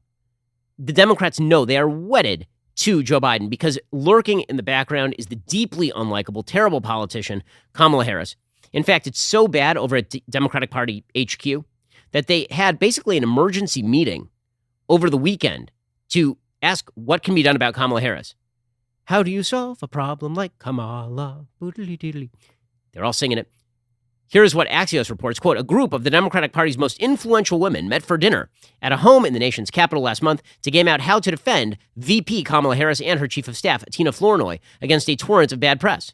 the Democrats know they are wedded to Joe Biden because lurking in the background is the deeply unlikable, terrible politician, Kamala Harris. In fact, it's so bad over at Democratic Party HQ that they had basically an emergency meeting over the weekend to ask what can be done about Kamala Harris. How do you solve a problem like Kamala? They're all singing it. Here's what Axios reports, quote, a group of the Democratic Party's most influential women met for dinner at a home in the nation's capital last month to game out how to defend VP Kamala Harris and her chief of staff, Tina Flournoy, against a torrent of bad press.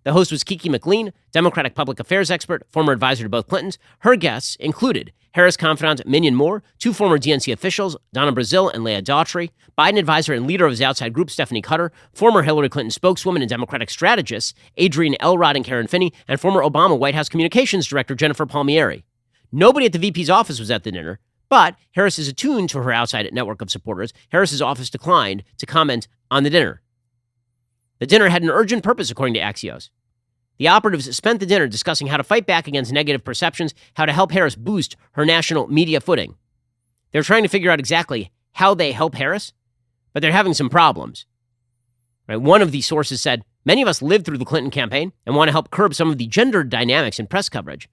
The host was Kiki McLean, Democratic public affairs expert, former advisor to both Clintons. Her guests included Harris confidant Minion Moore, 2 former DNC officials, Donna Brazile and Leah Daughtry, Biden advisor and leader of his outside group, Stephanie Cutter, former Hillary Clinton spokeswoman and Democratic strategist, Adrienne Elrod and Karen Finney, and former Obama White House communications director, Jennifer Palmieri. Nobody at the VP's office was at the dinner, but Harris is attuned to her outside network of supporters. Harris's office declined to comment on the dinner. The dinner had an urgent purpose, according to Axios. The operatives spent the dinner discussing how to fight back against negative perceptions, how to help Harris boost her national media footing. They're trying to figure out exactly how they help Harris, but they're having some problems. Right? One of these sources said, many of us lived through the Clinton campaign and want to help curb some of the gender dynamics in press coverage.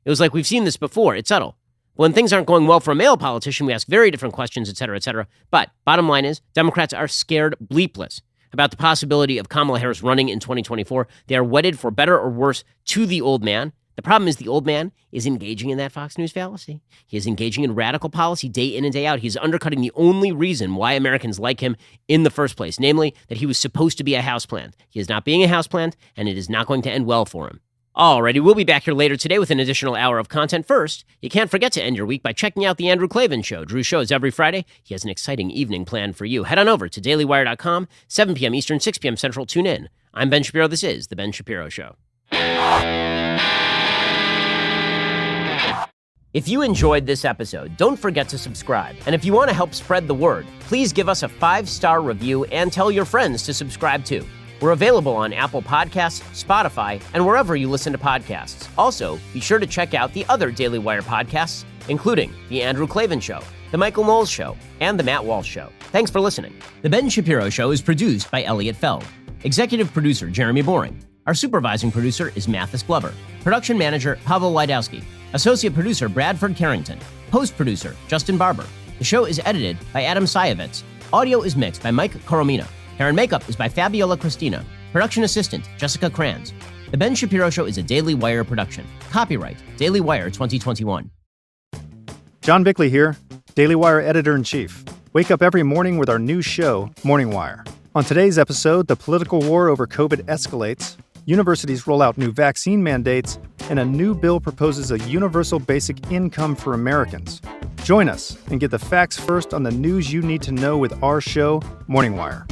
It was like, we've seen this before. It's subtle. When things aren't going well for a male politician, we ask very different questions, et cetera, et cetera. But bottom line is, Democrats are scared bleepless about the possibility of Kamala Harris running in 2024. They are wedded, for better or worse, to the old man. The problem is the old man is engaging in that Fox News fallacy. He is engaging in radical policy day in and day out. He's undercutting the only reason why Americans like him in the first place, namely that he was supposed to be a houseplant. He is not being a houseplant, and it is not going to end well for him. Alrighty, we'll be back here later today with an additional hour of content. First, you can't forget to end your week by checking out The Andrew Klavan Show. Drew shows every Friday. He has an exciting evening planned for you. Head on over to dailywire.com, 7 p.m. Eastern, 6 p.m. Central. Tune in. I'm Ben Shapiro. This is The Ben Shapiro Show. If you enjoyed this episode, don't forget to subscribe. And if you want to help spread the word, please give us a 5-star review and tell your friends to subscribe too. We're available on Apple Podcasts, Spotify, and wherever you listen to podcasts. Also, be sure to check out the other Daily Wire podcasts, including The Andrew Klavan Show, The Michael Knowles Show, and The Matt Walsh Show. Thanks for listening. The Ben Shapiro Show is produced by Elliot Feld. Executive producer, Jeremy Boring. Our supervising producer is Mathis Glover. Production manager, Pavel Wydowski. Associate producer, Bradford Carrington. Post-producer, Justin Barber. The show is edited by Adam Sayevitz. Audio is mixed by Mike Coromina. Hair and makeup is by Fabiola Cristina. Production assistant, Jessica Kranz. The Ben Shapiro Show is a Daily Wire production. Copyright, Daily Wire 2021. John Bickley here, Daily Wire editor-in-chief. Wake up every morning with our new show, Morning Wire. On today's episode, the political war over COVID escalates, universities roll out new vaccine mandates, and a new bill proposes a universal basic income for Americans. Join us and get the facts first on the news you need to know with our show, Morning Wire.